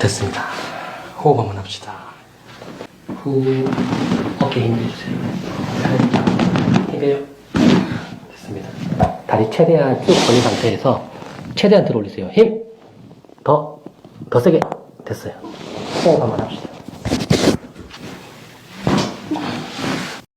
됐습니다. 호흡 한번 합시다. 후, 어깨 힘주세요. 살짝 힘내요. 됐습니다. 다리 최대한 쭉 벌린 상태에서 최대한 들어 올리세요. 힘! 더 세게. 됐어요. 호흡 한번 합시다.